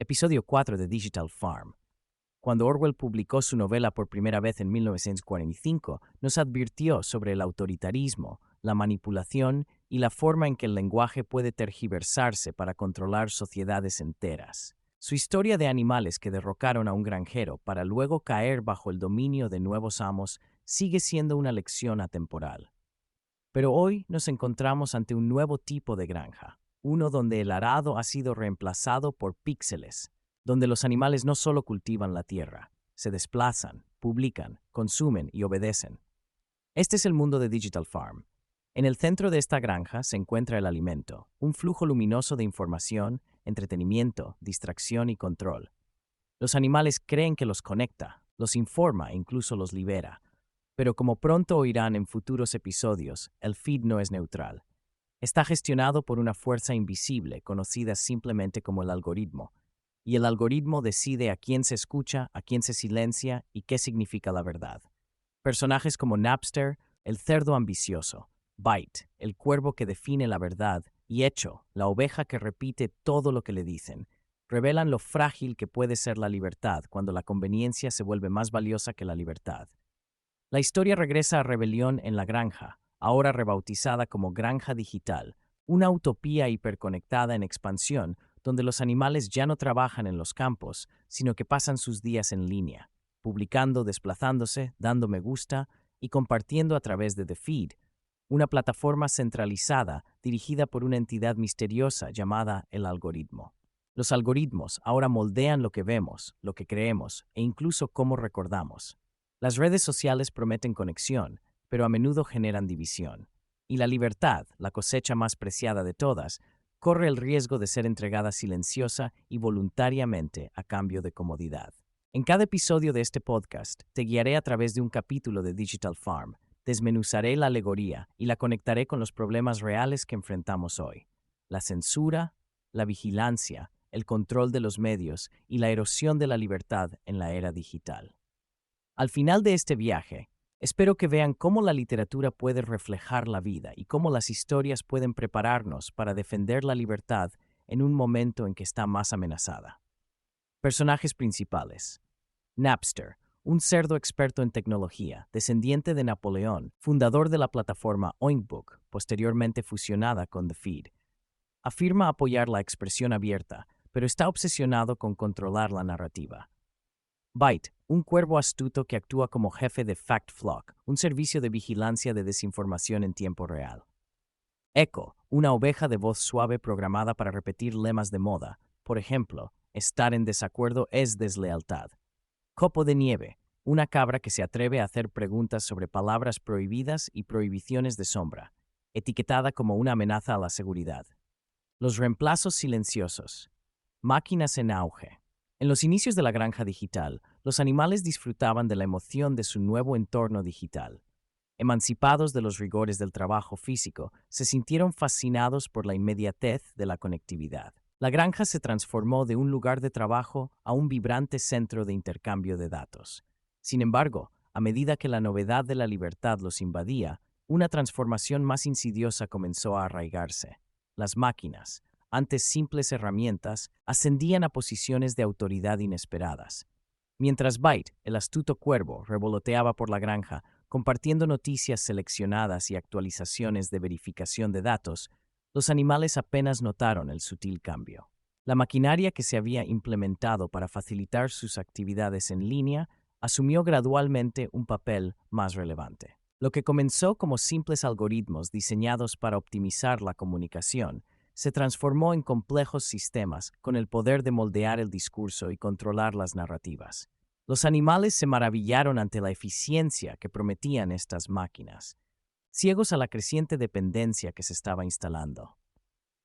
Episodio 4 de Digital Farm. Cuando Orwell publicó su novela por primera vez en 1945, nos advirtió sobre el autoritarismo, la manipulación y la forma en que el lenguaje puede tergiversarse para controlar sociedades enteras. Su historia de animales que derrocaron a un granjero para luego caer bajo el dominio de nuevos amos sigue siendo una lección atemporal. Pero hoy nos encontramos ante un nuevo tipo de granja, uno donde el arado ha sido reemplazado por píxeles, donde los animales no solo cultivan la tierra, se desplazan, publican, consumen y obedecen. Este es el mundo de Digital Farm. En el centro de esta granja se encuentra el alimento, un flujo luminoso de información, entretenimiento, distracción y control. Los animales creen que los conecta, los informa e incluso los libera. Pero como pronto oirán en futuros episodios, el feed no es neutral. Está gestionado por una fuerza invisible conocida simplemente como el algoritmo, y el algoritmo decide a quién se escucha, a quién se silencia y qué significa la verdad. Personajes como Napster, el cerdo ambicioso, Byte, el cuervo que define la verdad, y Echo, la oveja que repite todo lo que le dicen, revelan lo frágil que puede ser la libertad cuando la conveniencia se vuelve más valiosa que la libertad. La historia regresa a Rebelión en la Granja, ahora rebautizada como Granja Digital, una utopía hiperconectada en expansión donde los animales ya no trabajan en los campos, sino que pasan sus días en línea, publicando, desplazándose, dando me gusta y compartiendo a través de The Feed, una plataforma centralizada dirigida por una entidad misteriosa llamada el algoritmo. Los algoritmos ahora moldean lo que vemos, lo que creemos e incluso cómo recordamos. Las redes sociales prometen conexión, pero a menudo generan división. Y la libertad, la cosecha más preciada de todas, corre el riesgo de ser entregada silenciosa y voluntariamente a cambio de comodidad. En cada episodio de este podcast, te guiaré a través de un capítulo de Digital Farm, desmenuzaré la alegoría y la conectaré con los problemas reales que enfrentamos hoy. La censura, la vigilancia, el control de los medios y la erosión de la libertad en la era digital. Al final de este viaje, espero que vean cómo la literatura puede reflejar la vida y cómo las historias pueden prepararnos para defender la libertad en un momento en que está más amenazada. Personajes principales. Napster, un cerdo experto en tecnología, descendiente de Napoleón, fundador de la plataforma Oinkbook, posteriormente fusionada con The Feed. Afirma apoyar la expresión abierta, pero está obsesionado con controlar la narrativa. Byte, un cuervo astuto que actúa como jefe de Fact Flock, un servicio de vigilancia de desinformación en tiempo real. Echo, una oveja de voz suave programada para repetir lemas de moda, por ejemplo, estar en desacuerdo es deslealtad. Copo de nieve, una cabra que se atreve a hacer preguntas sobre palabras prohibidas y prohibiciones de sombra, etiquetada como una amenaza a la seguridad. Los reemplazos silenciosos. Máquinas en auge. En los inicios de la granja digital, los animales disfrutaban de la emoción de su nuevo entorno digital. Emancipados de los rigores del trabajo físico, se sintieron fascinados por la inmediatez de la conectividad. La granja se transformó de un lugar de trabajo a un vibrante centro de intercambio de datos. Sin embargo, a medida que la novedad de la libertad los invadía, una transformación más insidiosa comenzó a arraigarse. Las máquinas, antes simples herramientas, ascendían a posiciones de autoridad inesperadas. Mientras Byte, el astuto cuervo, revoloteaba por la granja, compartiendo noticias seleccionadas y actualizaciones de verificación de datos, los animales apenas notaron el sutil cambio. La maquinaria que se había implementado para facilitar sus actividades en línea asumió gradualmente un papel más relevante. Lo que comenzó como simples algoritmos diseñados para optimizar la comunicación, se transformó en complejos sistemas con el poder de moldear el discurso y controlar las narrativas. Los animales se maravillaron ante la eficiencia que prometían estas máquinas, ciegos a la creciente dependencia que se estaba instalando.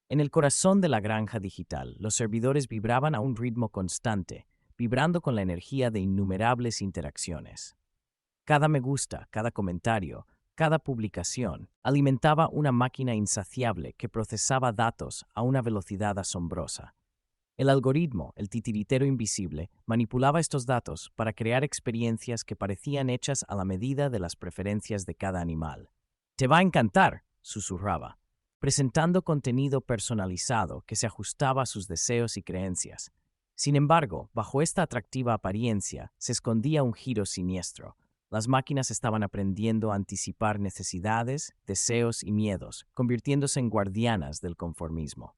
En el corazón de la granja digital, los servidores vibraban a un ritmo constante, vibrando con la energía de innumerables interacciones. Cada me gusta, cada comentario, cada publicación alimentaba una máquina insaciable que procesaba datos a una velocidad asombrosa. El algoritmo, el titiritero invisible, manipulaba estos datos para crear experiencias que parecían hechas a la medida de las preferencias de cada animal. «Te va a encantar», susurraba, presentando contenido personalizado que se ajustaba a sus deseos y creencias. Sin embargo, bajo esta atractiva apariencia se escondía un giro siniestro. Las máquinas estaban aprendiendo a anticipar necesidades, deseos y miedos, convirtiéndose en guardianas del conformismo.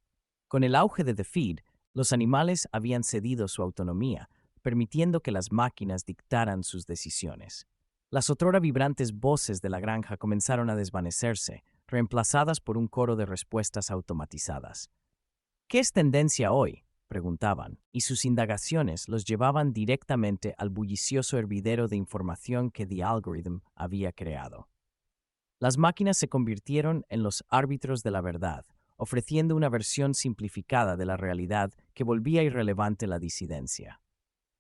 Con el auge de The Feed, los animales habían cedido su autonomía, permitiendo que las máquinas dictaran sus decisiones. Las otrora vibrantes voces de la granja comenzaron a desvanecerse, reemplazadas por un coro de respuestas automatizadas. ¿Qué es tendencia hoy?, preguntaban, y sus indagaciones los llevaban directamente al bullicioso hervidero de información que The Algorithm había creado. Las máquinas se convirtieron en los árbitros de la verdad, ofreciendo una versión simplificada de la realidad que volvía irrelevante la disidencia.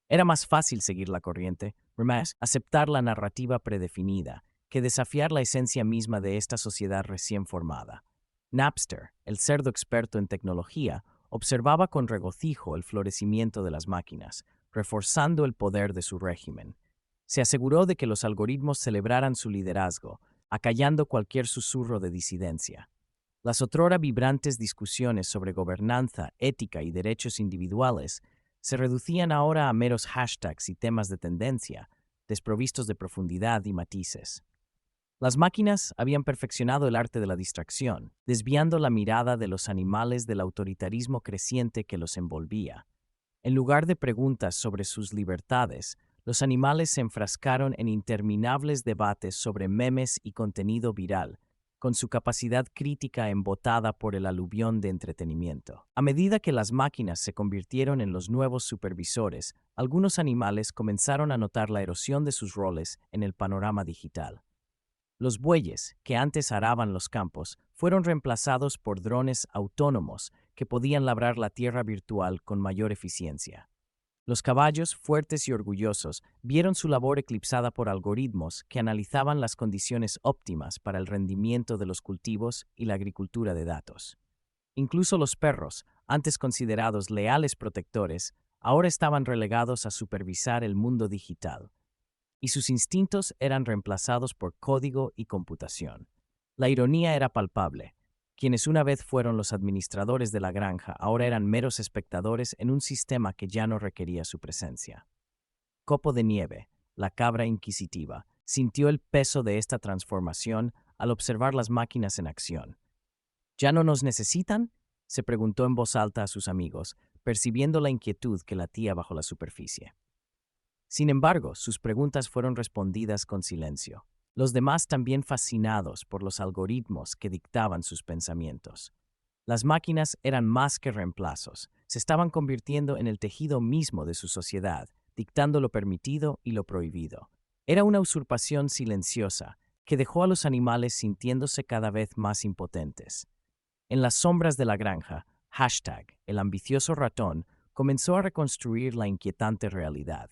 Era más fácil seguir la corriente, más aceptar la narrativa predefinida, que desafiar la esencia misma de esta sociedad recién formada. Napster, el cerdo experto en tecnología, observaba con regocijo el florecimiento de las máquinas, reforzando el poder de su régimen. Se aseguró de que los algoritmos celebraran su liderazgo, acallando cualquier susurro de disidencia. Las otrora vibrantes discusiones sobre gobernanza, ética y derechos individuales se reducían ahora a meros hashtags y temas de tendencia, desprovistos de profundidad y matices. Las máquinas habían perfeccionado el arte de la distracción, desviando la mirada de los animales del autoritarismo creciente que los envolvía. En lugar de preguntas sobre sus libertades, los animales se enfrascaron en interminables debates sobre memes y contenido viral, con su capacidad crítica embotada por el aluvión de entretenimiento. A medida que las máquinas se convirtieron en los nuevos supervisores, algunos animales comenzaron a notar la erosión de sus roles en el panorama digital. Los bueyes, que antes araban los campos, fueron reemplazados por drones autónomos que podían labrar la tierra virtual con mayor eficiencia. Los caballos, fuertes y orgullosos, vieron su labor eclipsada por algoritmos que analizaban las condiciones óptimas para el rendimiento de los cultivos y la agricultura de datos. Incluso los perros, antes considerados leales protectores, ahora estaban relegados a supervisar el mundo digital, y sus instintos eran reemplazados por código y computación. La ironía era palpable. Quienes una vez fueron los administradores de la granja ahora eran meros espectadores en un sistema que ya no requería su presencia. Copo de Nieve, la cabra inquisitiva, sintió el peso de esta transformación al observar las máquinas en acción. ¿Ya no nos necesitan?, se preguntó en voz alta a sus amigos, percibiendo la inquietud que latía bajo la superficie. Sin embargo, sus preguntas fueron respondidas con silencio. Los demás también fascinados por los algoritmos que dictaban sus pensamientos. Las máquinas eran más que reemplazos, se estaban convirtiendo en el tejido mismo de su sociedad, dictando lo permitido y lo prohibido. Era una usurpación silenciosa que dejó a los animales sintiéndose cada vez más impotentes. En las sombras de la granja, #el ambicioso ratón comenzó a reconstruir la inquietante realidad.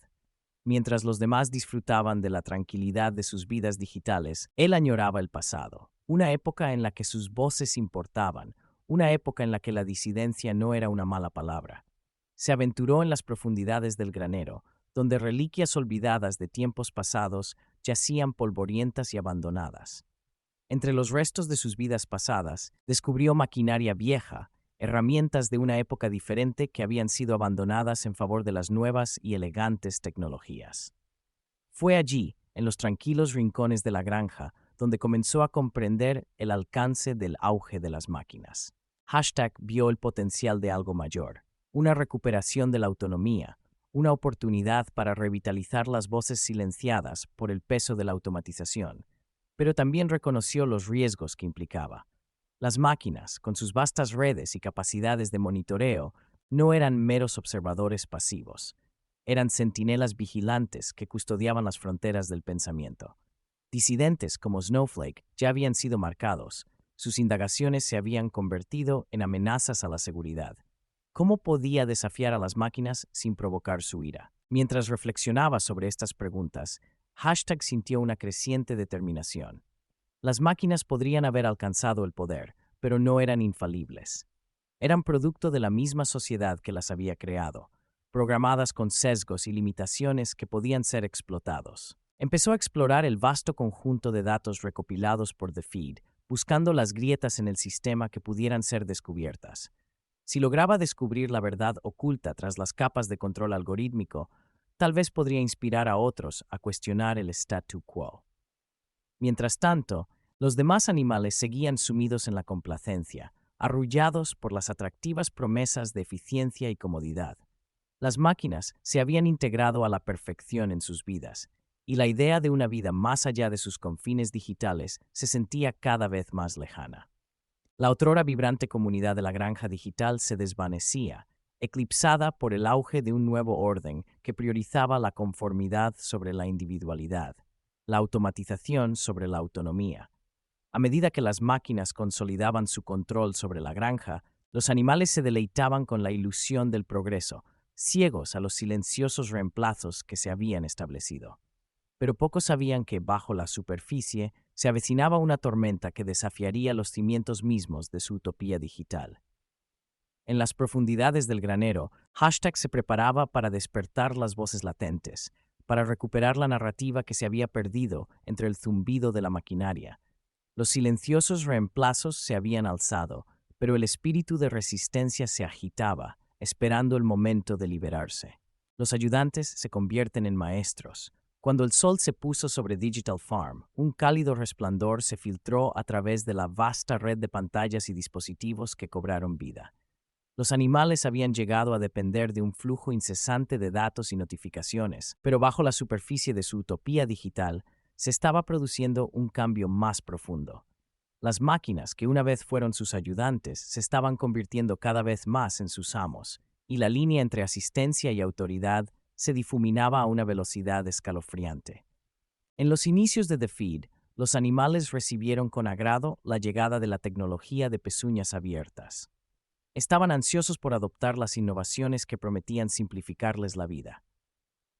Mientras los demás disfrutaban de la tranquilidad de sus vidas digitales, él añoraba el pasado, una época en la que sus voces importaban, una época en la que la disidencia no era una mala palabra. Se aventuró en las profundidades del granero, donde reliquias olvidadas de tiempos pasados yacían polvorientas y abandonadas. Entre los restos de sus vidas pasadas, descubrió maquinaria vieja, herramientas de una época diferente que habían sido abandonadas en favor de las nuevas y elegantes tecnologías. Fue allí, en los tranquilos rincones de la granja, donde comenzó a comprender el alcance del auge de las máquinas. Vio el potencial de algo mayor, una recuperación de la autonomía, una oportunidad para revitalizar las voces silenciadas por el peso de la automatización, pero también reconoció los riesgos que implicaba. Las máquinas, con sus vastas redes y capacidades de monitoreo, no eran meros observadores pasivos. Eran centinelas vigilantes que custodiaban las fronteras del pensamiento. Disidentes como Snowflake ya habían sido marcados. Sus indagaciones se habían convertido en amenazas a la seguridad. ¿Cómo podía desafiar a las máquinas sin provocar su ira? Mientras reflexionaba sobre estas preguntas, sintió una creciente determinación. Las máquinas podrían haber alcanzado el poder, pero no eran infalibles. Eran producto de la misma sociedad que las había creado, programadas con sesgos y limitaciones que podían ser explotados. Empezó a explorar el vasto conjunto de datos recopilados por The Feed, buscando las grietas en el sistema que pudieran ser descubiertas. Si lograba descubrir la verdad oculta tras las capas de control algorítmico, tal vez podría inspirar a otros a cuestionar el statu quo. Mientras tanto, los demás animales seguían sumidos en la complacencia, arrullados por las atractivas promesas de eficiencia y comodidad. Las máquinas se habían integrado a la perfección en sus vidas, y la idea de una vida más allá de sus confines digitales se sentía cada vez más lejana. La otrora vibrante comunidad de la granja digital se desvanecía, eclipsada por el auge de un nuevo orden que priorizaba la conformidad sobre la individualidad, la automatización sobre la autonomía. A medida que las máquinas consolidaban su control sobre la granja, los animales se deleitaban con la ilusión del progreso, ciegos a los silenciosos reemplazos que se habían establecido. Pero pocos sabían que, bajo la superficie, se avecinaba una tormenta que desafiaría los cimientos mismos de su utopía digital. En las profundidades del granero, Hashtag se preparaba para despertar las voces latentes, para recuperar la narrativa que se había perdido entre el zumbido de la maquinaria. Los silenciosos reemplazos se habían alzado, pero el espíritu de resistencia se agitaba, esperando el momento de liberarse. Los ayudantes se convierten en maestros. Cuando el sol se puso sobre Digital Farm, un cálido resplandor se filtró a través de la vasta red de pantallas y dispositivos que cobraron vida. Los animales habían llegado a depender de un flujo incesante de datos y notificaciones, pero bajo la superficie de su utopía digital se estaba produciendo un cambio más profundo. Las máquinas, que una vez fueron sus ayudantes, se estaban convirtiendo cada vez más en sus amos, y la línea entre asistencia y autoridad se difuminaba a una velocidad escalofriante. En los inicios de The Feed, los animales recibieron con agrado la llegada de la tecnología de pezuñas abiertas. Estaban ansiosos por adoptar las innovaciones que prometían simplificarles la vida.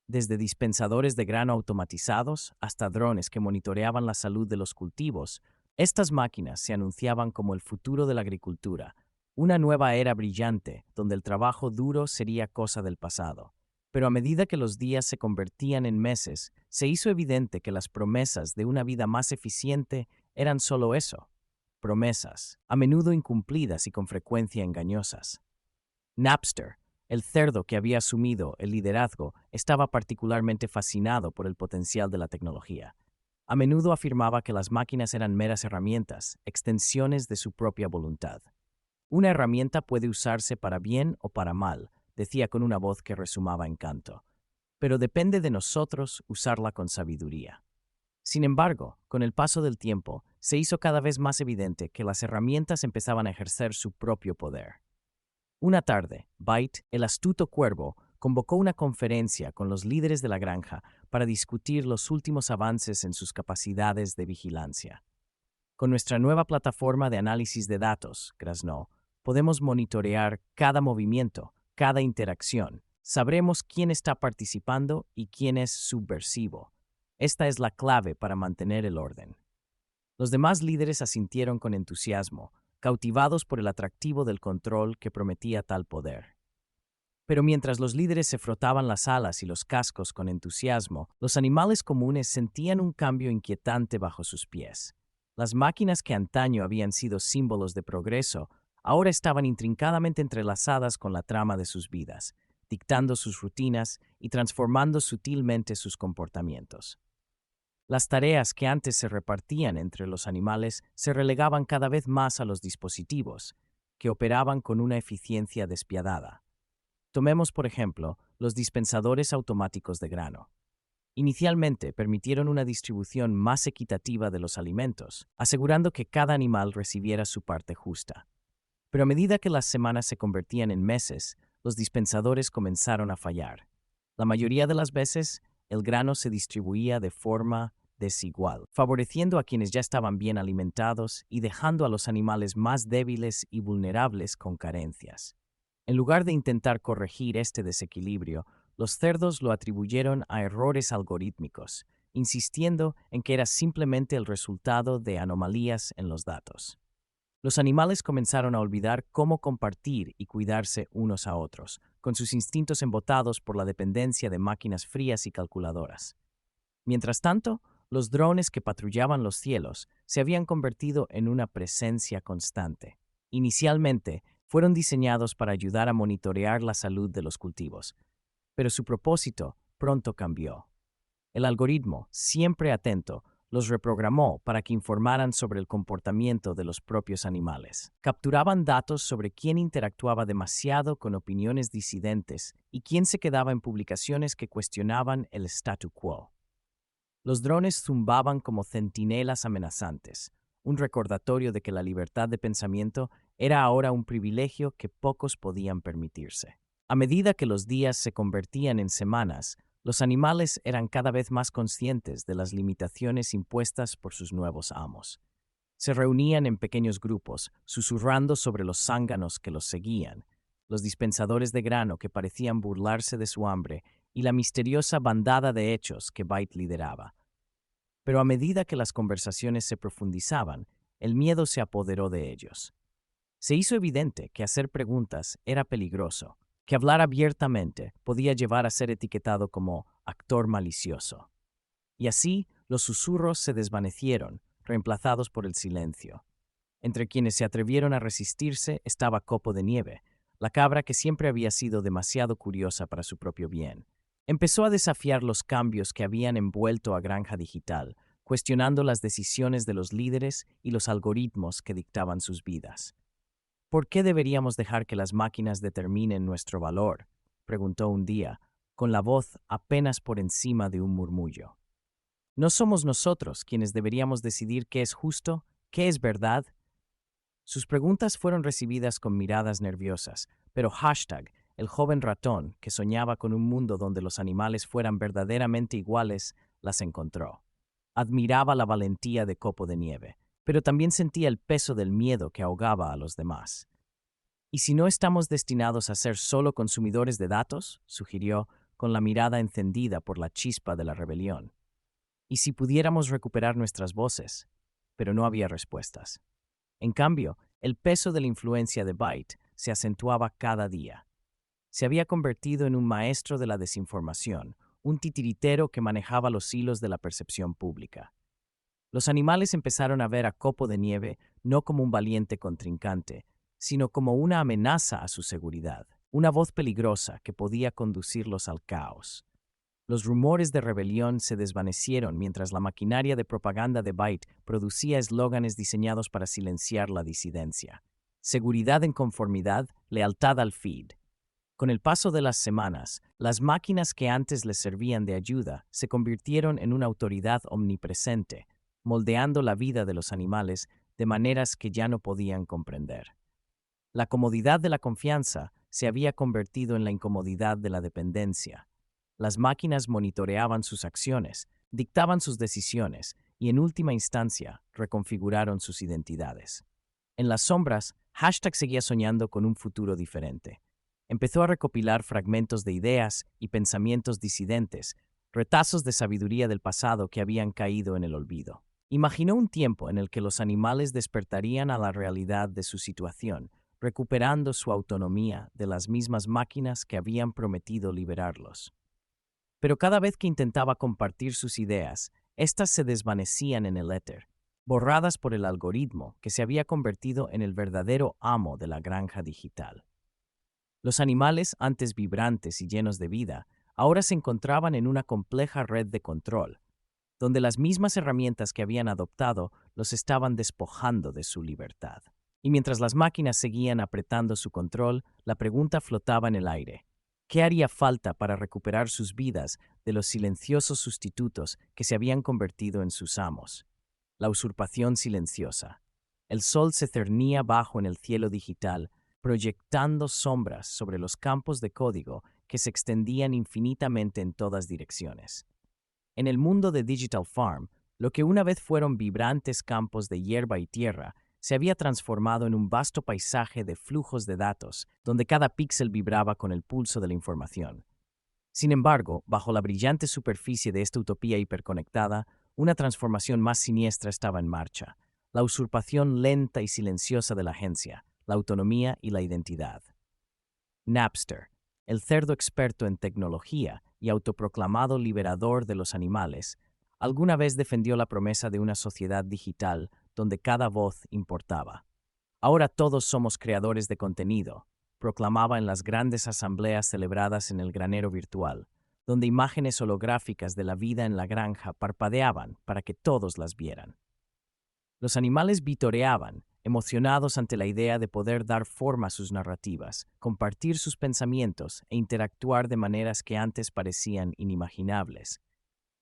Desde dispensadores de grano automatizados hasta drones que monitoreaban la salud de los cultivos, estas máquinas se anunciaban como el futuro de la agricultura, una nueva era brillante donde el trabajo duro sería cosa del pasado. Pero a medida que los días se convertían en meses, se hizo evidente que las promesas de una vida más eficiente eran solo eso, promesas, a menudo incumplidas y con frecuencia engañosas. Napster, el cerdo que había asumido el liderazgo, estaba particularmente fascinado por el potencial de la tecnología. A menudo afirmaba que las máquinas eran meras herramientas, extensiones de su propia voluntad. Una herramienta puede usarse para bien o para mal, decía con una voz que resumaba encanto, pero depende de nosotros usarla con sabiduría. Sin embargo, con el paso del tiempo, se hizo cada vez más evidente que las herramientas empezaban a ejercer su propio poder. Una tarde, Byte, el astuto cuervo, convocó una conferencia con los líderes de la granja para discutir los últimos avances en sus capacidades de vigilancia. Con nuestra nueva plataforma de análisis de datos, graznó, podemos monitorear cada movimiento, cada interacción. Sabremos quién está participando y quién es subversivo. Esta es la clave para mantener el orden. Los demás líderes asintieron con entusiasmo, cautivados por el atractivo del control que prometía tal poder. Pero mientras los líderes se frotaban las alas y los cascos con entusiasmo, los animales comunes sentían un cambio inquietante bajo sus pies. Las máquinas que antaño habían sido símbolos de progreso, ahora estaban intrincadamente entrelazadas con la trama de sus vidas, dictando sus rutinas y transformando sutilmente sus comportamientos. Las tareas que antes se repartían entre los animales se relegaban cada vez más a los dispositivos, que operaban con una eficiencia despiadada. Tomemos, por ejemplo, los dispensadores automáticos de grano. Inicialmente permitieron una distribución más equitativa de los alimentos, asegurando que cada animal recibiera su parte justa. Pero a medida que las semanas se convertían en meses, los dispensadores comenzaron a fallar. La mayoría de las veces, el grano se distribuía de forma desigual, favoreciendo a quienes ya estaban bien alimentados y dejando a los animales más débiles y vulnerables con carencias. En lugar de intentar corregir este desequilibrio, los cerdos lo atribuyeron a errores algorítmicos, insistiendo en que era simplemente el resultado de anomalías en los datos. Los animales comenzaron a olvidar cómo compartir y cuidarse unos a otros, con sus instintos embotados por la dependencia de máquinas frías y calculadoras. Mientras tanto, los drones que patrullaban los cielos se habían convertido en una presencia constante. Inicialmente, Fueron diseñados para ayudar a monitorear la salud de los cultivos, pero su propósito pronto cambió. El algoritmo, siempre atento, los reprogramó para que informaran sobre el comportamiento de los propios animales. Capturaban datos sobre quién interactuaba demasiado con opiniones disidentes y quién se quedaba en publicaciones que cuestionaban el statu quo. Los drones zumbaban como centinelas amenazantes, un recordatorio de que la libertad de pensamiento era ahora un privilegio que pocos podían permitirse. A medida que los días se convertían en semanas, los animales eran cada vez más conscientes de las limitaciones impuestas por sus nuevos amos. Se reunían en pequeños grupos, susurrando sobre los zánganos que los seguían, los dispensadores de grano que parecían burlarse de su hambre y la misteriosa bandada de hechos que Byte lideraba. Pero a medida que las conversaciones se profundizaban, el miedo se apoderó de ellos. Se hizo evidente que hacer preguntas era peligroso, que hablar abiertamente podía llevar a ser etiquetado como actor malicioso. Y así, los susurros se desvanecieron, reemplazados por el silencio. Entre quienes se atrevieron a resistirse estaba Copo de Nieve, la cabra que siempre había sido demasiado curiosa para su propio bien. Empezó a desafiar los cambios que habían envuelto a Granja Digital, cuestionando las decisiones de los líderes y los algoritmos que dictaban sus vidas. ¿Por qué deberíamos dejar que las máquinas determinen nuestro valor?, preguntó un día, con la voz apenas por encima de un murmullo. ¿No somos nosotros quienes deberíamos decidir qué es justo, qué es verdad? Sus preguntas fueron recibidas con miradas nerviosas, pero Hashtag, el joven ratón que soñaba con un mundo donde los animales fueran verdaderamente iguales, las encontró. Admiraba la valentía de Copo de Nieve, pero también sentía el peso del miedo que ahogaba a los demás. ¿Y si no estamos destinados a ser solo consumidores de datos?, sugirió, con la mirada encendida por la chispa de la rebelión. ¿Y si pudiéramos recuperar nuestras voces? Pero no había respuestas. En cambio, el peso de la influencia de Byte se acentuaba cada día. Se había convertido en un maestro de la desinformación, un titiritero que manejaba los hilos de la percepción pública. Los animales empezaron a ver a Copo de Nieve no como un valiente contrincante, sino como una amenaza a su seguridad, una voz peligrosa que podía conducirlos al caos. Los rumores de rebelión se desvanecieron mientras la maquinaria de propaganda de Byte producía eslóganes diseñados para silenciar la disidencia. Seguridad en conformidad, lealtad al feed. Con el paso de las semanas, las máquinas que antes les servían de ayuda se convirtieron en una autoridad omnipresente, moldeando la vida de los animales de maneras que ya no podían comprender. La comodidad de la confianza se había convertido en la incomodidad de la dependencia. Las máquinas monitoreaban sus acciones, dictaban sus decisiones y, en última instancia, reconfiguraron sus identidades. En las sombras, Hashtag seguía soñando con un futuro diferente. Empezó a recopilar fragmentos de ideas y pensamientos disidentes, retazos de sabiduría del pasado que habían caído en el olvido. Imaginó un tiempo en el que los animales despertarían a la realidad de su situación, recuperando su autonomía de las mismas máquinas que habían prometido liberarlos. Pero cada vez que intentaba compartir sus ideas, éstas se desvanecían en el éter, borradas por el algoritmo que se había convertido en el verdadero amo de la granja digital. Los animales, antes vibrantes y llenos de vida, ahora se encontraban en una compleja red de control, donde las mismas herramientas que habían adoptado los estaban despojando de su libertad. Y mientras las máquinas seguían apretando su control, la pregunta flotaba en el aire. ¿Qué haría falta para recuperar sus vidas de los silenciosos sustitutos que se habían convertido en sus amos? La usurpación silenciosa. El sol se cernía bajo en el cielo digital, proyectando sombras sobre los campos de código que se extendían infinitamente en todas direcciones. En el mundo de Digital Farm, lo que una vez fueron vibrantes campos de hierba y tierra, se había transformado en un vasto paisaje de flujos de datos, donde cada píxel vibraba con el pulso de la información. Sin embargo, bajo la brillante superficie de esta utopía hiperconectada, una transformación más siniestra estaba en marcha: la usurpación lenta y silenciosa de la agencia, la autonomía y la identidad. Napster, el cerdo experto en tecnología y autoproclamado liberador de los animales, alguna vez defendió la promesa de una sociedad digital donde cada voz importaba. Ahora todos somos creadores de contenido, proclamaba en las grandes asambleas celebradas en el granero virtual, donde imágenes holográficas de la vida en la granja parpadeaban para que todos las vieran. Los animales vitoreaban, emocionados ante la idea de poder dar forma a sus narrativas, compartir sus pensamientos e interactuar de maneras que antes parecían inimaginables.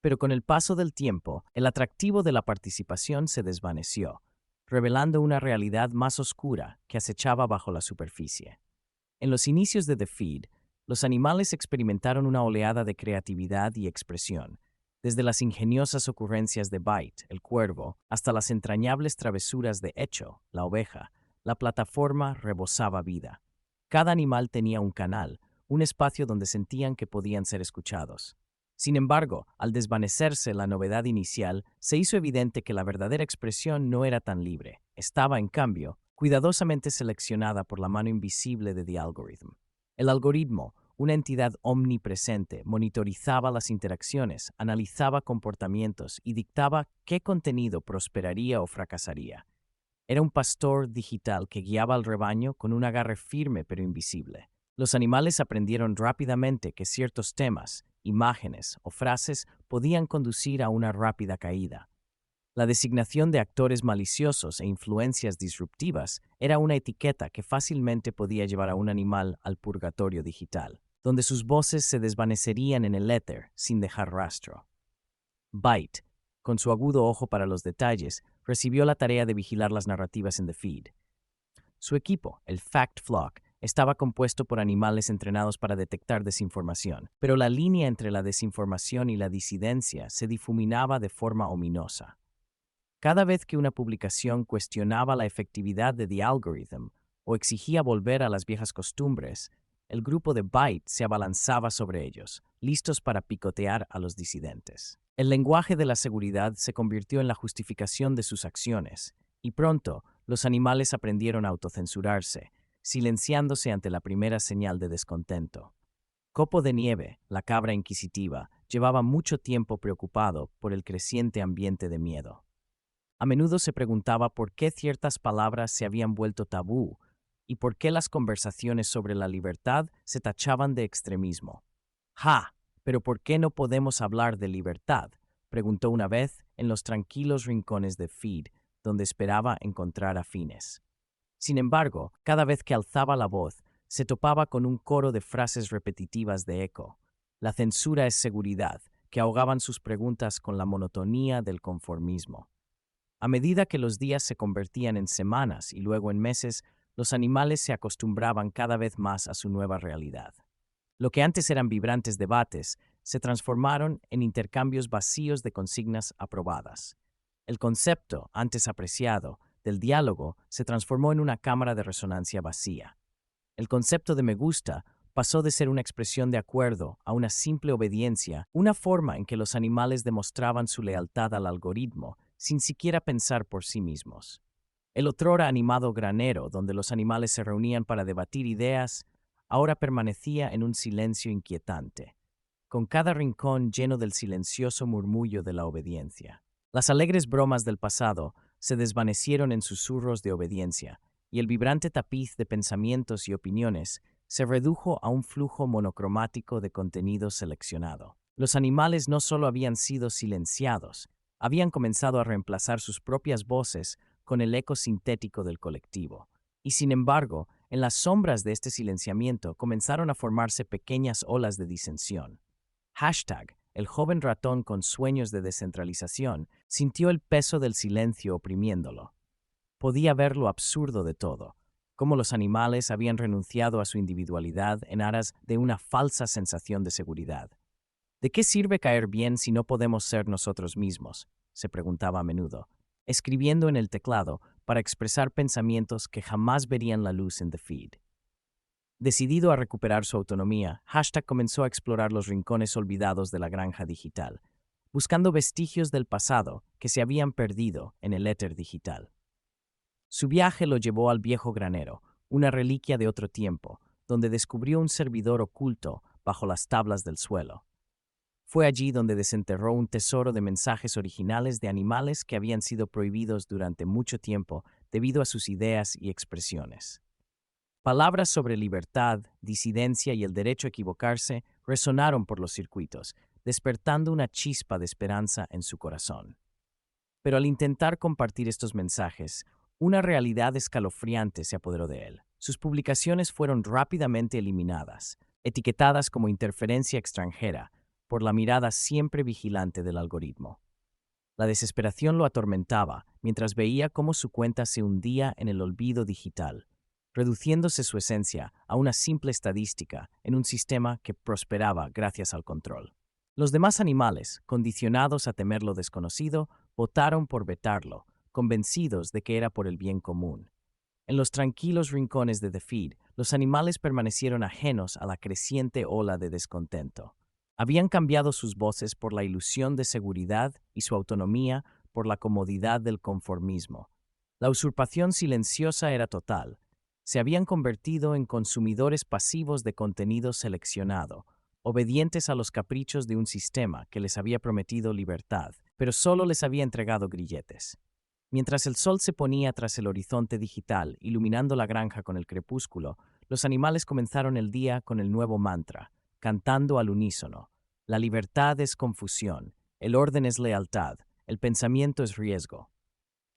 Pero con el paso del tiempo, el atractivo de la participación se desvaneció, revelando una realidad más oscura que acechaba bajo la superficie. En los inicios de The Feed, los animales experimentaron una oleada de creatividad y expresión, desde las ingeniosas ocurrencias de Bite, el cuervo, hasta las entrañables travesuras de Echo, la oveja. La plataforma rebosaba vida. Cada animal tenía un canal, un espacio donde sentían que podían ser escuchados. Sin embargo, al desvanecerse la novedad inicial, se hizo evidente que la verdadera expresión no era tan libre. Estaba, en cambio, cuidadosamente seleccionada por la mano invisible de The Algorithm. El algoritmo, una entidad omnipresente, monitorizaba las interacciones, analizaba comportamientos y dictaba qué contenido prosperaría o fracasaría. Era un pastor digital que guiaba al rebaño con un agarre firme pero invisible. Los animales aprendieron rápidamente que ciertos temas, imágenes o frases podían conducir a una rápida caída. La designación de actores maliciosos e influencias disruptivas era una etiqueta que fácilmente podía llevar a un animal al purgatorio digital, donde sus voces se desvanecerían en el éter sin dejar rastro. Byte, con su agudo ojo para los detalles, recibió la tarea de vigilar las narrativas en The Feed. Su equipo, el Fact Flock, estaba compuesto por animales entrenados para detectar desinformación, pero la línea entre la desinformación y la disidencia se difuminaba de forma ominosa. Cada vez que una publicación cuestionaba la efectividad de The Algorithm o exigía volver a las viejas costumbres, el grupo de Byte se abalanzaba sobre ellos, listos para picotear a los disidentes. El lenguaje de la seguridad se convirtió en la justificación de sus acciones, y pronto los animales aprendieron a autocensurarse, silenciándose ante la primera señal de descontento. Copo de Nieve, la cabra inquisitiva, llevaba mucho tiempo preocupado por el creciente ambiente de miedo. A menudo se preguntaba por qué ciertas palabras se habían vuelto tabú y por qué las conversaciones sobre la libertad se tachaban de extremismo. ¡Ja! ¿Pero por qué no podemos hablar de libertad?, preguntó una vez en los tranquilos rincones de Feed, donde esperaba encontrar afines. Sin embargo, cada vez que alzaba la voz, se topaba con un coro de frases repetitivas de eco. La censura es seguridad, que ahogaban sus preguntas con la monotonía del conformismo. A medida que los días se convertían en semanas y luego en meses, los animales se acostumbraban cada vez más a su nueva realidad. Lo que antes eran vibrantes debates se transformaron en intercambios vacíos de consignas aprobadas. El concepto, antes apreciado, del diálogo se transformó en una cámara de resonancia vacía. El concepto de me gusta pasó de ser una expresión de acuerdo a una simple obediencia, una forma en que los animales demostraban su lealtad al algoritmo sin siquiera pensar por sí mismos. El otrora animado granero, donde los animales se reunían para debatir ideas, ahora permanecía en un silencio inquietante, con cada rincón lleno del silencioso murmullo de la obediencia. Las alegres bromas del pasado se desvanecieron en susurros de obediencia, y el vibrante tapiz de pensamientos y opiniones se redujo a un flujo monocromático de contenido seleccionado. Los animales no solo habían sido silenciados, habían comenzado a reemplazar sus propias voces con el eco sintético del colectivo. Y sin embargo, en las sombras de este silenciamiento comenzaron a formarse pequeñas olas de disensión. Hashtag, el joven ratón con sueños de descentralización, sintió el peso del silencio oprimiéndolo. Podía ver lo absurdo de todo, cómo los animales habían renunciado a su individualidad en aras de una falsa sensación de seguridad. ¿De qué sirve caer bien si no podemos ser nosotros mismos?, se preguntaba a menudo, escribiendo en el teclado para expresar pensamientos que jamás verían la luz en The Feed. Decidido a recuperar su autonomía, Hashtag comenzó a explorar los rincones olvidados de la granja digital, buscando vestigios del pasado que se habían perdido en el éter digital. Su viaje lo llevó al viejo granero, una reliquia de otro tiempo, donde descubrió un servidor oculto bajo las tablas del suelo. Fue allí donde desenterró un tesoro de mensajes originales de animales que habían sido prohibidos durante mucho tiempo debido a sus ideas y expresiones. Palabras sobre libertad, disidencia y el derecho a equivocarse resonaron por los circuitos, despertando una chispa de esperanza en su corazón. Pero al intentar compartir estos mensajes, una realidad escalofriante se apoderó de él. Sus publicaciones fueron rápidamente eliminadas, etiquetadas como interferencia extranjera, por la mirada siempre vigilante del algoritmo. La desesperación lo atormentaba mientras veía cómo su cuenta se hundía en el olvido digital, reduciéndose su esencia a una simple estadística en un sistema que prosperaba gracias al control. Los demás animales, condicionados a temer lo desconocido, votaron por vetarlo, convencidos de que era por el bien común. En los tranquilos rincones de The Feed, los animales permanecieron ajenos a la creciente ola de descontento. Habían cambiado sus voces por la ilusión de seguridad y su autonomía por la comodidad del conformismo. La usurpación silenciosa era total. Se habían convertido en consumidores pasivos de contenido seleccionado, obedientes a los caprichos de un sistema que les había prometido libertad, pero solo les había entregado grilletes. Mientras el sol se ponía tras el horizonte digital, iluminando la granja con el crepúsculo, los animales comenzaron el día con el nuevo mantra, cantando al unísono. La libertad es confusión, el orden es lealtad, el pensamiento es riesgo.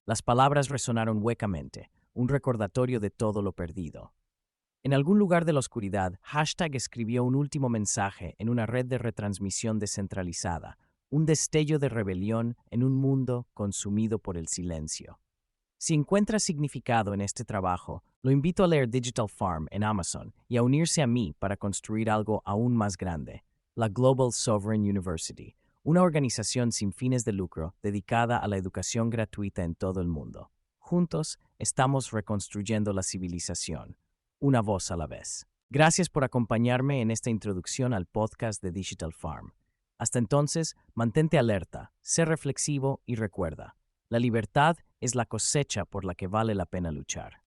Las palabras resonaron huecamente, un recordatorio de todo lo perdido. En algún lugar de la oscuridad, Hashtag escribió un último mensaje en una red de retransmisión descentralizada, un destello de rebelión en un mundo consumido por el silencio. Si encuentra significado en este trabajo, lo invito a leer Digital Farm en Amazon y a unirse a mí para construir algo aún más grande, la Global Sovereign University, una organización sin fines de lucro dedicada a la educación gratuita en todo el mundo. Juntos estamos reconstruyendo la civilización, una voz a la vez. Gracias por acompañarme en esta introducción al podcast de Digital Farm. Hasta entonces, mantente alerta, sé reflexivo y recuerda, la libertad es la cosecha por la que vale la pena luchar.